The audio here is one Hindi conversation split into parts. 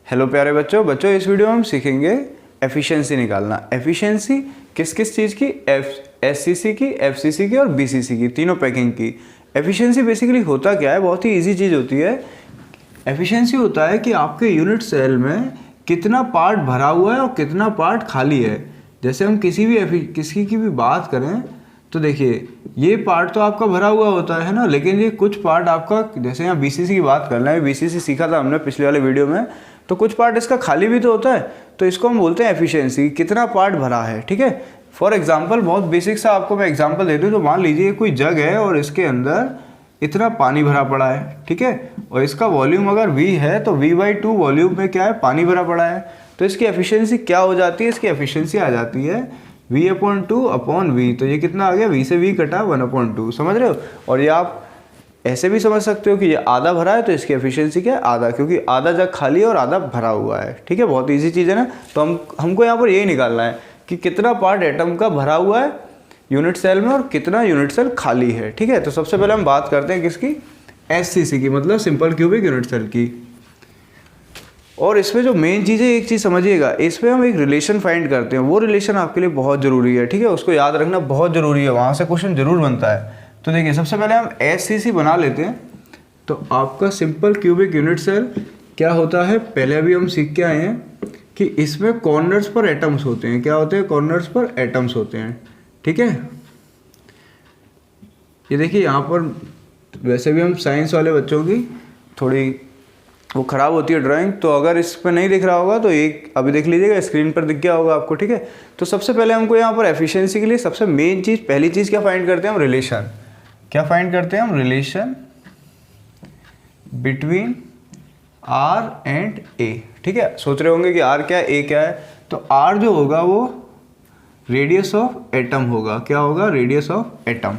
हेलो प्यारे बच्चों इस वीडियो में हम सीखेंगे एफिशिएंसी निकालना। एफिशिएंसी किस किस चीज़ की? एससीसी की, एफसीसी की और बीसीसी की, तीनों पैकिंग की। एफिशिएंसी बेसिकली होता क्या है? बहुत ही इजी चीज़ होती है। एफिशिएंसी होता है कि आपके यूनिट सेल में कितना पार्ट भरा हुआ है और कितना पार्ट खाली है। जैसे हम किसी की भी बात करें तो देखिए ये पार्ट तो आपका भरा हुआ होता है ना, लेकिन ये कुछ पार्ट आपका, जैसे यहाँ बीसीसी की बात कर लें, बीसीसी सीखा था हमने पिछले वाले वीडियो में, तो कुछ पार्ट इसका खाली भी तो होता है। तो इसको हम बोलते हैं एफिशिएंसी, कितना पार्ट भरा है। ठीक है, फॉर एग्जांपल बहुत बेसिक सा आपको मैं एग्जांपल दे दूँ तो मान लीजिए कोई जग है और इसके अंदर इतना पानी भरा पड़ा है। ठीक है, और इसका वॉल्यूम अगर V है तो V/2 वॉल्यूम में क्या है? पानी भरा पड़ा है। तो इसकी एफिशिएंसी क्या हो जाती है? इसकी एफिशिएंसी आ जाती है V/2/V। तो ये कितना आ गया? V से V कटा 1/2। समझ रहे हो? और ये आप ऐसे भी समझ सकते हो कि ये आधा भरा है तो इसकी एफिशिएंसी क्या है? आधा, क्योंकि आधा जग खाली है और आधा भरा हुआ है। ठीक है, बहुत इजी चीज़ है ना। तो हमको यहाँ पर यही निकालना है कि कितना पार्ट एटम का भरा हुआ है यूनिट सेल में और कितना यूनिट सेल खाली है। ठीक है, तो सबसे पहले हम बात करते हैं किसकी? एससीसी की, मतलब सिंपल क्यूबिक यूनिट सेल की। और इसमें जो मेन चीज़ है, एक चीज़ समझिएगा, इसमें हम एक रिलेशन फाइंड करते हैं। वो रिलेशन आपके लिए बहुत ज़रूरी है। ठीक है, उसको याद रखना बहुत ज़रूरी है, वहाँ से क्वेश्चन जरूर बनता है। तो देखिए सबसे पहले हम एससीसी बना लेते हैं। तो आपका सिंपल क्यूबिक यूनिट सेल क्या होता है? पहले अभी हम सीख के आए हैं कि इसमें कॉर्नर्स पर एटम्स होते हैं। क्या होते हैं? कॉर्नर्स पर एटम्स होते हैं। ठीक है, ये देखिए यहाँ पर, वैसे भी हम साइंस वाले बच्चों की थोड़ी वो ख़राब होती है ड्राइंग, तो अगर इस पर नहीं दिख रहा होगा तो एक अभी देख लीजिएगा, स्क्रीन पर दिख गया होगा आपको। ठीक है, तो सबसे पहले हमको यहाँ पर एफिशिएंसी के लिए सबसे मेन चीज़, पहली चीज़ क्या फाइंड करते हैं हम? रिलेशन। क्या फाइंड करते हैं हम? Relation between R and A। ठीक है, सोच रहे होंगे कि R क्या है, A क्या है? तो R जो होगा वो रेडियस ऑफ एटम होगा। क्या होगा? Radius of atom.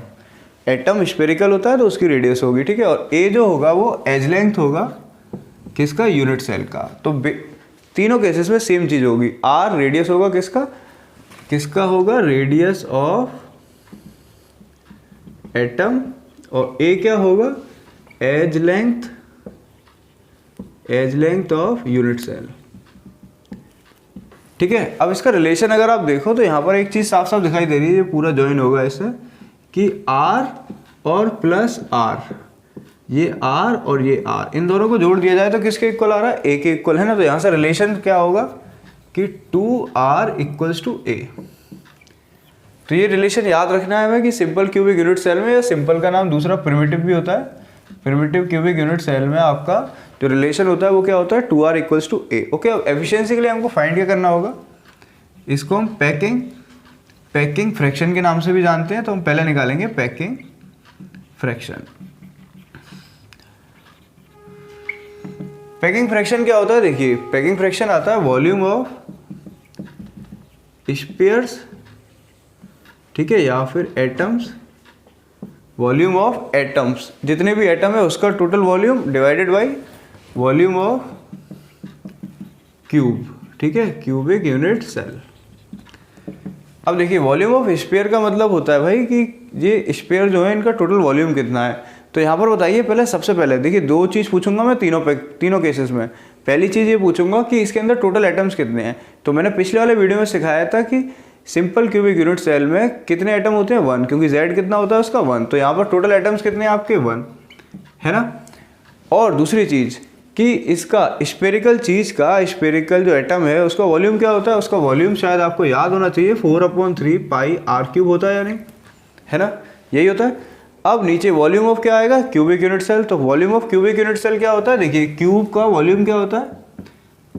Atom spherical होता है तो उसकी रेडियस होगी। ठीक है, और A जो होगा वो एज लेंथ होगा किसका? यूनिट सेल का। तो तीनों केसेस में सेम चीज होगी। R रेडियस होगा किसका होगा? Radius of atom. और A क्या होगा? Edge length of unit cell. ठीक है, अब इसका रिलेशन अगर आप देखो तो यहाँ पर एक चीज साफ साफ दिखाई दे रही है, ये पूरा ज्वाइन होगा इससे, कि R और प्लस R, ये R और ये R, इन दोनों को जोड़ दिया जाए तो किसके इक्वल आ रहा है? A के इक्वल है ना। तो यहाँ से रिलेशन क्या होगा कि 2R = A। तो ये रिलेशन याद रखना है हमें कि सिंपल क्यूबिक यूनिट सेल में, या सिंपल का नाम दूसरा प्रिमिटिव भी होता है, प्रिमिटिव क्यूबिक यूनिट सेल में आपका जो रिलेशन होता है वो क्या होता है? 2R = A। ओके, अब एफिशिएंसी के लिए हमको फाइंड क्या करना होगा? इसको हम पैकिंग फ्रैक्शन के नाम से भी जानते हैं। तो हम पहले निकालेंगे पैकिंग फ्रैक्शन। पैकिंग फ्रैक्शन क्या होता है? देखिए पैकिंग फ्रैक्शन आता है वॉल्यूम ऑफ स्पेयर्स, ठीक है, या फिर एटम्स, वॉल्यूम ऑफ एटम्स, जितने भी एटम है उसका total volume divided by volume of cube. ठीक है, क्यूबिक यूनिट सेल। अब देखिए वॉल्यूम ऑफ स्पेयर का मतलब होता है भाई कि ये स्पेयर जो है इनका टोटल वॉल्यूम कितना है। तो यहाँ पर बताइए, पहले सबसे पहले देखिए दो चीज़ पूछूंगा मैं तीनों केसेस में। पहली चीज़ ये पूछूंगा कि इसके अंदर टोटल एटम्स कितने हैं। तो मैंने पिछले वाले वीडियो में सिखाया था कि सिंपल क्यूबिक यूनिट सेल में कितने एटम होते हैं? 1, क्योंकि Z कितना होता है उसका? 1। तो यहाँ पर टोटल एटम्स कितने हैं आपके? 1 है ना। और दूसरी चीज़ कि इसका स्फेरिकल स्फेरिकल जो एटम है उसका वॉल्यूम क्या होता है? उसका वॉल्यूम शायद आपको याद होना चाहिए, 4/3 पाई R³ होता है या नहीं, है ना, यही होता है। अब नीचे वॉल्यूम ऑफ क्या आएगा? Cubic unit cell. तो volume of cubic unit cell क्या होता है? देखिए क्यूब का वॉल्यूम क्या होता है?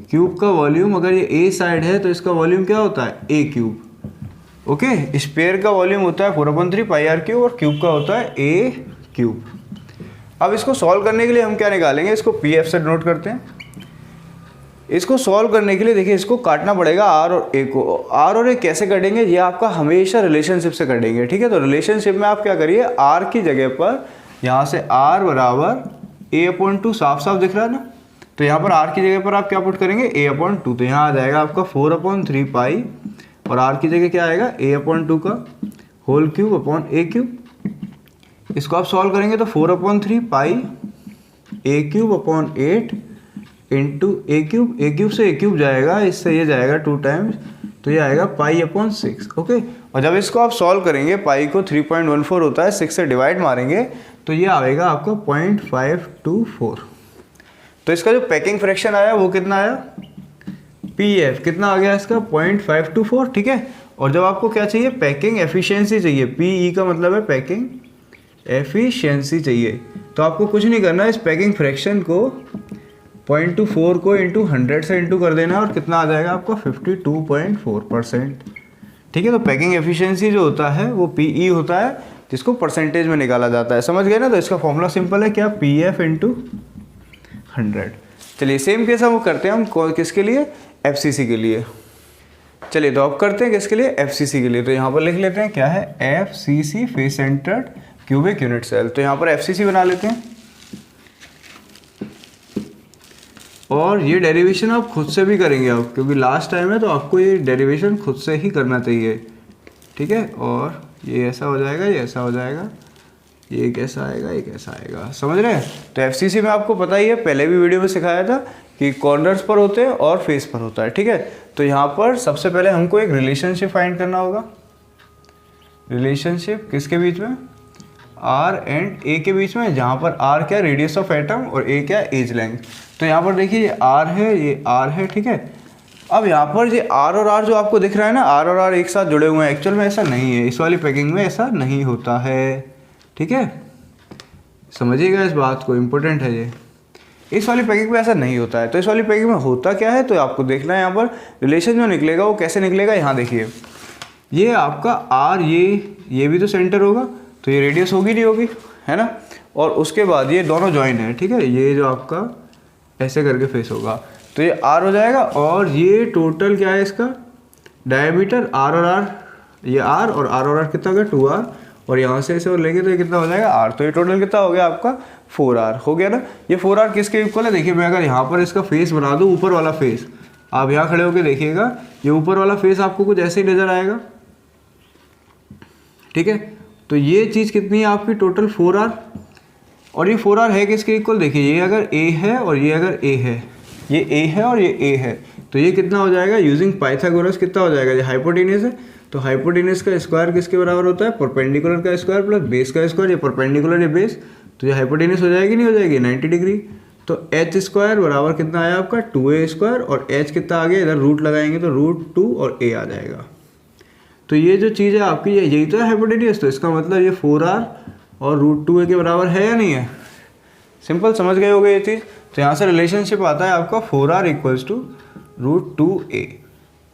क्यूब का वॉल्यूम, अगर ये A साइड है तो इसका वॉल्यूम क्या होता है? A³। ओके, स्पेयर का वॉल्यूम होता है 4/3 पाई R³ और क्यूब का होता है A³। अब इसको सॉल्व करने के लिए हम क्या निकालेंगे? इसको PF से नोट करते हैं। इसको सॉल्व करने के लिए देखिए इसको काटना पड़ेगा R और A को। R और A कैसे कटेंगे? ये आपका हमेशा रिलेशनशिप से कटेंगे। ठीक है, तो रिलेशनशिप में आप क्या करिए, R की जगह पर यहाँ से R = A/2 साफ साफ दिख रहा है ना। तो यहाँ पर R की जगह पर आप क्या पुट करेंगे? A/2। तो यहाँ आ जाएगा आपका 4/3 पाई, और R की जगह क्या आएगा? A/2 का होल क्यूब अपॉन A³। इसको आप सॉल्व करेंगे तो 4/3 पाई A³ अपॉन 8 इंटू ए क्यूब से ए क्यूब जाएगा, इससे ये जाएगा 2 टाइम्स, तो ये आएगा π/6। ओके, और जब इसको आप सॉल्व करेंगे, पाई को 3.14 होता है, 6 से डिवाइड मारेंगे तो ये आएगा आपका 0.524। तो इसका जो पैकिंग फ्रैक्शन आया वो कितना आया, PF कितना आ गया इसका 0.524। ठीक है, और जब आपको क्या चाहिए, पैकिंग एफिशिएंसी चाहिए, PE का मतलब है पैकिंग एफिशिएंसी चाहिए, तो आपको कुछ नहीं करना है, इस पैकिंग फ्रैक्शन को 0.24 को इंटू 100 से इंटू कर देना और कितना आ जाएगा आपका 52.4%। ठीक है, तो पैकिंग एफिशिएंसी जो होता है वो PE होता है, जिसको परसेंटेज में निकाला जाता है। समझ गए ना, तो इसका फॉर्मूला सिंपल है, क्या, PF इंटू 100। चलिए सेम केस हम करते हैं हम किसके लिए, FCC के लिए। चलिए तो अब करते हैं किसके लिए, FCC के लिए। तो यहाँ पर लिख लेते हैं क्या है, FCC face centred cubic unit cell. तो यहाँ पर FCC बना लेते हैं, और ये डेरिवेशन आप खुद से भी करेंगे आप, क्योंकि लास्ट टाइम है तो आपको ये डेरिवेशन खुद से ही करना चाहिए। ठीक है, और ये ऐसा हो जाएगा, ये ऐसा हो जाएगा, ये कैसा आएगा, ये कैसा आएगा, समझ रहे हैं। तो FCC में आपको पता ही है, पहले भी वीडियो में सिखाया था कि कॉर्नर्स पर होते हैं और फेस पर होता है। ठीक है, तो यहाँ पर सबसे पहले हमको एक रिलेशनशिप फाइंड करना होगा। रिलेशनशिप किसके बीच में, R एंड A के बीच में, जहाँ पर R क्या, रेडियस ऑफ एटम, और A क्या, एज लेंथ। तो यहाँ पर देखिए ये R है, ये R है। ठीक है, अब यहाँ पर ये R और R जो आपको दिख रहा है ना, R और R एक साथ जुड़े हुए हैं, एक्चुअल में ऐसा नहीं है, इस वाली पैकिंग में ऐसा नहीं होता है। ठीक है, समझिएगा इस बात को, इम्पोर्टेंट है ये, इस वाली पैकिंग में ऐसा नहीं होता है। तो इस वाली पैकिंग में होता क्या है, तो आपको देखना है यहाँ पर रिलेशन जो निकलेगा वो कैसे निकलेगा। यहाँ देखिए, ये आपका R, ये भी तो सेंटर होगा, तो ये रेडियस होगी नहीं होगी, है ना, और उसके बाद ये दोनों जॉइन है। ठीक है, ये जो आपका ऐसे करके फेस होगा, तो ये R हो जाएगा, और ये टोटल क्या है इसका डायमीटर, R और R, ये R और R कितना हो गया 2R, और यहाँ से ऐसे और लेंगे तो ये कितना हो जाएगा R। तो ये टोटल कितना हो गया आपका 4R हो गया ना। ये 4R किसके इक्वल है, देखिए मैं अगर यहाँ पर इसका फेस बना दूँ, ऊपर वाला फेस, आप यहाँ खड़े होकर देखिएगा, ये ऊपर वाला फेस आपको कुछ ऐसे ही नज़र आएगा। ठीक है, तो ये चीज़ कितनी है आपकी टोटल 4R, और ये 4R है किसके इक्वल, देखिए ये अगर A है और ये अगर A है, ये A है और ये A है, तो ये कितना हो जाएगा, यूजिंग पाइथागोरस कितना हो जाएगा, ये हाइपोटेन्यूस है, तो हाइपोटेन्यूस का स्क्वायर किसके बराबर होता है, परपेंडिकुलर का स्क्वायर प्लस बेस का स्क्वायर, ये परपेंडिकुलर ये बेस, तो ये हाइपोटेन्यूस हो जाएगी, नहीं हो जाएगी 90 डिग्री। तो h स्क्वायर बराबर कितना आया आपका 2a स्क्वायर, और h कितना आ गया, इधर रूट लगाएंगे तो √2 और a आ जाएगा। तो ये जो चीज़ है आपकी, यही तो है हाइपोटेन्यूस, तो इसका मतलब ये 4R और √2a के बराबर है या नहीं है। सिंपल, समझ गए होगे ये चीज़। तो यहाँ से रिलेशनशिप आता है आपका 4R = √2a।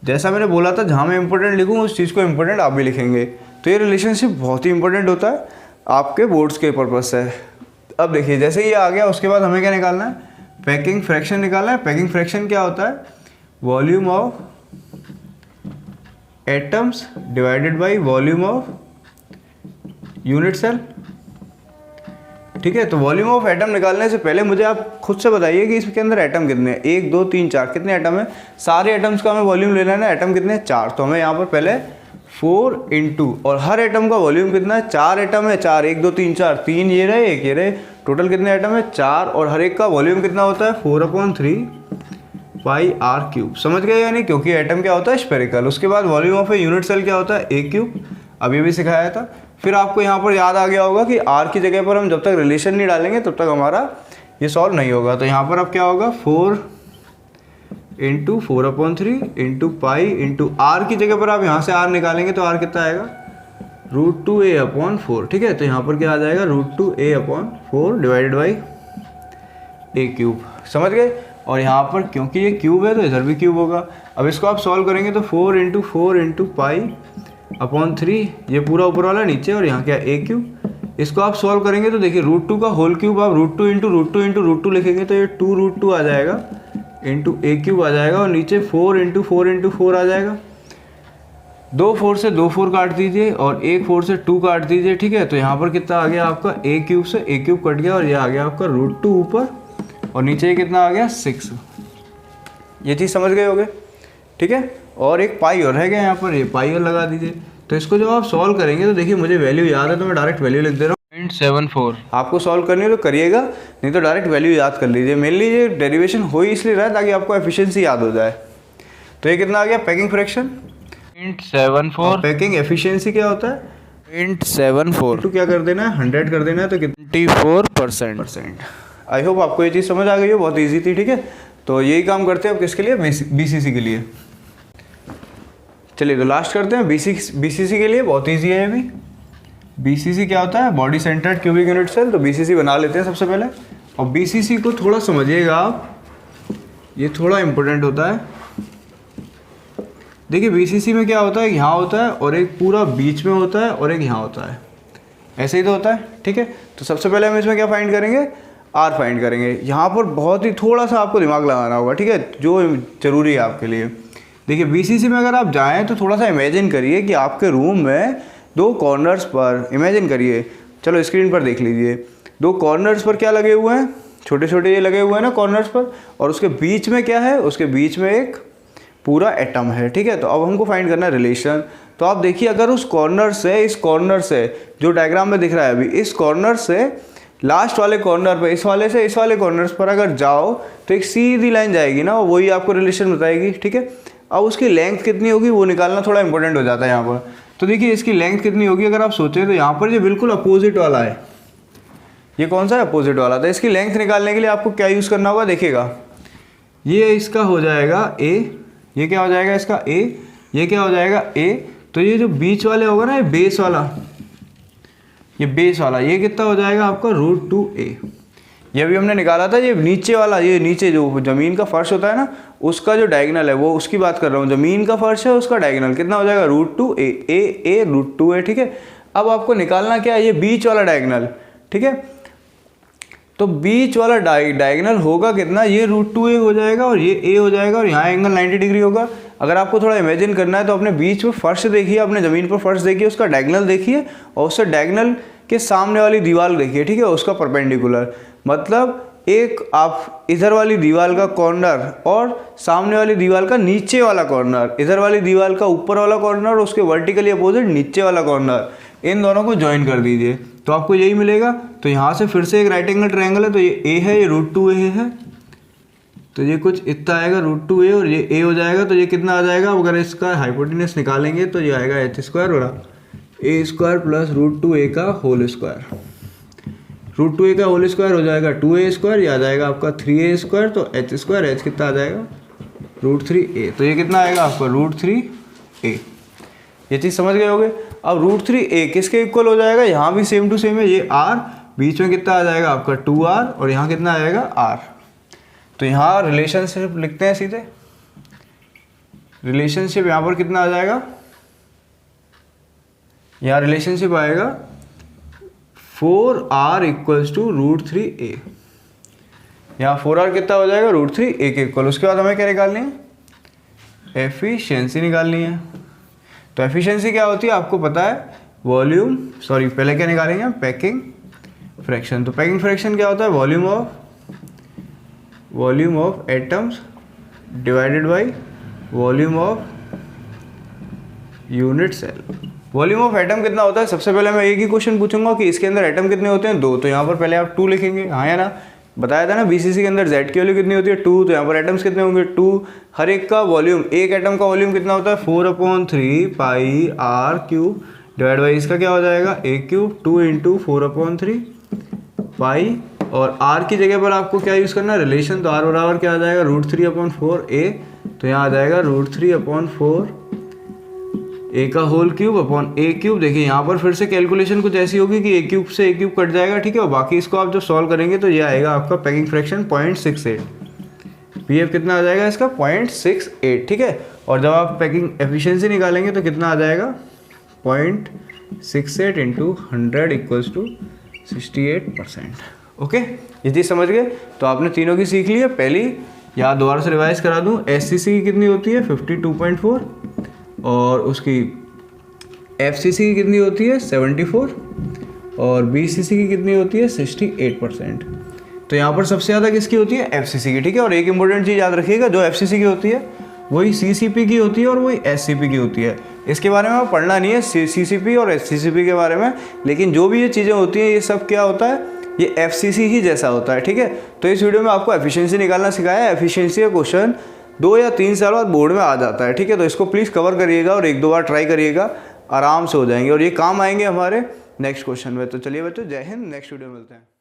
जैसा मैंने बोला था, जहाँ मैं इंपॉर्टेंट लिखूँ उस चीज़ को इंपॉर्टेंट आप भी लिखेंगे। तो ये रिलेशनशिप बहुत ही इंपॉर्टेंट होता है आपके बोर्ड्स के पर्पज़ से। अब देखिए, जैसे ये आ गया, उसके बाद हमें क्या निकालना है, पैकिंग फ्रैक्शन निकालना है। पैकिंग फ्रैक्शन क्या होता है, volume of atoms divided by volume of unit cell. ठीक है, तो वॉल्यूम ऑफ एटम निकालने से पहले मुझे आप खुद से बताइए कि इसके अंदर एटम कितने हैं, 1 2 3 4, कितने एटम है, सारे एटम्स का हमें वॉल्यूम लेना है ना, एटम कितने हैं 4, तो हमें यहाँ पर पहले 4 × और हर एटम का वॉल्यूम कितना है, 4 एटम है, 4 1 2 3 4, 3 ये रहे 1 ये रहे, टोटल कितने एटम है 4, और हर एक का वॉल्यूम कितना होता है 4/3 πr³। समझ गए या नहीं, क्योंकि एटम क्या होता है स्फेरिकल। उसके बाद volume of a unit cell क्या होता है a³, अभी भी सिखाया था। फिर आपको यहाँ पर याद आ गया होगा कि r की जगह पर हम जब तक रिलेशन नहीं डालेंगे तब तक हमारा ये सॉल्व नहीं होगा। तो यहाँ पर अब क्या होगा 4 × 4/3 × π × r की जगह पर आप यहाँ से r निकालेंगे तो r कितना आएगा √2a/4। ठीक है, तो यहाँ पर क्या आ जाएगा √2a/4 डिवाइडेड बाई a³। समझ गए। और यहाँ पर क्योंकि ये क्यूब है तो इधर भी क्यूब होगा। अब इसको आप सॉल्व करेंगे तो 4 × 4 × π/3, ये पूरा ऊपर वाला नीचे, और यहाँ क्या a³। इसको आप सॉल्व करेंगे तो देखिए √2 का होल क्यूब आप √2 × √2 × √2 लिखेंगे तो ये 2√2 आ जाएगा इंटू a³ आ जाएगा, और नीचे 4 × 4 × 4 आ जाएगा। 2 4 से 2 4 काट दीजिए और 1 4 से 2 काट दीजिए। ठीक है, तो यहाँ पर कितना आ गया आपका a³ से a³ कट गया, और ये आ गया आपका √2 ऊपर, और नीचे ये कितना आ गया 6। ये चीज़ समझ गए होगे। ठीक है, और एक पाई और रह गया यहाँ पर, ये पाई और लगा दीजिए। तो इसको जब आप सॉल्व करेंगे तो देखिए मुझे वैल्यू याद है तो मैं डायरेक्ट वैल्यू लिख दे रहा हूँ। 0.74। आपको सॉल्व करनी हो तो करिएगा, नहीं तो डायरेक्ट वैल्यू याद कर लीजिए। मेनली ये डेरिवेशन हो ही इसलिए रहा है ताकि आपको एफिशिएंसी याद हो जाए। तो ये कितना आ गया पैकिंग फ्रैक्शन 0.74। पैकिंग एफिशिएंसी क्या होता है 0.74 तो क्या कर देना है 100 कर देना है तो कितना 24%। आई होप आपको ये चीज़ समझ आ गई हो, बहुत ईजी थी। ठीक है, तो यही काम करते हैं अब किसके लिए, बीसीसी के लिए। चलिए तो लास्ट करते हैं बीसीसी के लिए, बहुत ईजी है ये भी। बीसीसी क्या होता है, body centred cubic unit cell. तो बीसीसी बना लेते हैं सबसे पहले। और बीसीसी को थोड़ा समझिएगा आप, ये थोड़ा इंपॉर्टेंट होता है। देखिए बीसीसी में क्या होता है, यहाँ होता है और एक पूरा बीच में होता है और एक यहाँ होता है, ऐसे ही तो होता है। ठीक है, तो सबसे पहले हम इसमें क्या फाइंड करेंगे, आर फाइंड करेंगे। यहाँ पर बहुत ही थोड़ा सा आपको दिमाग लगाना होगा, ठीक है, जो ज़रूरी है आपके लिए। देखिए बीसीसी में अगर आप जाएँ तो थोड़ा सा इमेजिन करिए कि आपके रूम में दो कॉर्नर्स पर, इमेजिन करिए, चलो स्क्रीन पर देख लीजिए, दो कॉर्नर्स पर क्या लगे हुए हैं, छोटे छोटे ये लगे हुए हैं ना कॉर्नर्स पर, और उसके बीच में क्या है, उसके बीच में एक पूरा एटम है। ठीक है, तो अब हमको फाइंड करना है रिलेशन। तो आप देखिए अगर उस कॉर्नर से, इस कॉर्नर से जो डायग्राम में दिख रहा है अभी, इस कॉर्नर से लास्ट वाले कॉर्नर पर, इस वाले से इस वाले कॉर्नर्स पर अगर जाओ तो एक सीधी लाइन जाएगी ना, वही आपको रिलेशन बताएगी। ठीक है, अब उसकी लेंथ कितनी होगी वो निकालना थोड़ा इंपॉर्टेंट हो जाता है यहाँ पर। तो देखिए इसकी लेंथ कितनी होगी, अगर आप सोचें तो यहाँ पर ये बिल्कुल अपोजिट वाला है, ये कौन सा है, अपोजिट वाला। तो इसकी लेंथ निकालने के लिए आपको क्या यूज़ करना होगा, देखिएगा ये इसका हो जाएगा ए, ये क्या हो जाएगा इसका ए, ये क्या हो जाएगा ए। तो ये जो बीच वाले होगा ना, ये बेस वाला, ये बेस वाला, ये कितना हो जाएगा आपका √2a। ये भी हमने निकाला था, ये नीचे वाला, ये नीचे जो ज़मीन का फर्श होता है ना, उसका जो डायगोनल है वो, उसकी बात कर रहा हूँ। ज़मीन का फर्श है उसका डायगोनल कितना हो जाएगा √2a, ए √2a। ठीक है, अब आपको निकालना क्या है, ये बीच वाला डायगोनल। ठीक है, तो बीच वाला डायगोनल होगा कितना, ये √2a हो जाएगा और ये a हो जाएगा और यहाँ एंगल 90 डिग्री होगा। अगर आपको थोड़ा इमेजिन करना है तो अपने बीच में फर्श देखिए, अपने ज़मीन पर फर्श देखिए, उसका डायगोनल देखिए और उससे डायगोनल के सामने वाली दीवार देखिए। ठीक है, उसका परपेंडिकुलर, मतलब एक आप इधर वाली दीवार का कॉर्नर और सामने वाली दीवार का नीचे वाला कॉर्नर, इधर वाली दीवार का ऊपर वाला कॉर्नर और उसके वर्टिकली अपोजिट नीचे वाला कॉर्नर, इन दोनों को ज्वाइन कर दीजिए तो आपको यही मिलेगा। तो यहाँ से फिर से एक राइट एंगल ट्रायंगल है, तो ये ए है, ये √2a है, तो ये कुछ इतना आएगा √2a और ये a हो जाएगा। तो ये कितना आ जाएगा, अगर इसका हाइपोटेनस निकालेंगे तो ये आएगा h² और a² प्लस √2a का होल स्क्वायर। √2a का होल स्क्वायर हो जाएगा 2a², ये आ जाएगा आपका 3a², तो h² कितना आ जाएगा √3a। तो ये कितना आएगा आपका √3a। ये चीज़ समझ गए होगे। अब √3a किसके इक्वल हो जाएगा, यहाँ भी सेम टू सेम है, ये r, बीच में कितना आ जाएगा आपका 2r और यहाँ कितना आएगा r। तो यहाँ रिलेशनशिप लिखते हैं सीधे, रिलेशनशिप यहाँ पर कितना आ जाएगा, यहाँ रिलेशनशिप आएगा 4r = √3a। यहाँ 4r कितना हो जाएगा √3a के इक्वल। उसके बाद हमें क्या निकालनी है, एफिशिएंसी निकालनी है। तो एफिशिएंसी क्या होती है आपको पता है, वॉल्यूम, सॉरी पहले क्या निकालेंगे, पैकिंग फ्रैक्शन। तो पैकिंग फ्रैक्शन क्या होता है, volume of atoms divided by volume of unit cell. Volume of atom कितना होता है, सबसे पहले मैं एक ही क्वेश्चन पूछूंगा कि इसके अंदर एटम कितने होते हैं, 2। तो यहाँ पर पहले आप 2 लिखेंगे, हाँ या ना, बताया था ना बीसीसी के अंदर Z की वैल्यू कितनी होती है 2, तो यहाँ पर एटम्स कितने होंगे 2। हर एक का वॉल्यूम, एक एटम का वॉल्यूम कितना होता है 4/3 πr³ डिवाइड बाई इसका क्या हो जाएगा a³, 2 × 4/3 पाई, और r की जगह पर आपको क्या यूज़ करना है, रिलेशन। तो r बराबर क्या आ जाएगा √3/4a, तो यहाँ आ जाएगा √3/4 a का होल क्यूब अपॉन a³। देखिए यहाँ पर फिर से कैलकुलेशन कुछ ऐसी होगी कि a³ से a³ कट जाएगा, ठीक है, और बाकी इसको आप जब सॉल्व करेंगे तो ये आएगा आपका पैकिंग फ्रैक्शन 0.68। पीएफ कितना आ जाएगा इसका 0.68, ठीक है। और जब आप पैकिंग एफिशिएंसी निकालेंगे तो कितना आ जाएगा 0.68 × 100 = 68%। ओके, ये चीज़ समझ गए। तो आपने तीनों की सीख ली है। पहली यहाँ दोबारा से रिवाइज करा दूँ, एससीसी की कितनी होती है 52.4 और उसकी एफसीसी की कितनी होती है 74 और बीसीसी की कितनी होती है 68%। तो यहाँ पर सबसे ज़्यादा किसकी होती है एफसीसी की, ठीक है। और एक इंपॉर्टेंट चीज़ याद रखिएगा, जो एफसीसी की होती है वही सीसीपी की होती है और वही एससीपी की होती है। इसके बारे में पढ़ना नहीं है, CCP और SCCP के बारे में, लेकिन जो भी ये चीज़ें होती हैं ये सब क्या होता है, ये FCC ही जैसा होता है, ठीक है। तो इस वीडियो में आपको एफिशिएंसी निकालना सिखाया है। एफिशिएंसी का क्वेश्चन 2 या 3 साल बाद बोर्ड में आ जाता है, ठीक है। तो इसको प्लीज़ कवर करिएगा और 1-2 बार ट्राई करिएगा, आराम से हो जाएंगे और ये काम आएंगे हमारे नेक्स्ट क्वेश्चन में। तो चलिए बच्चों, जय हिंद, नेक्स्ट वीडियो में मिलते हैं।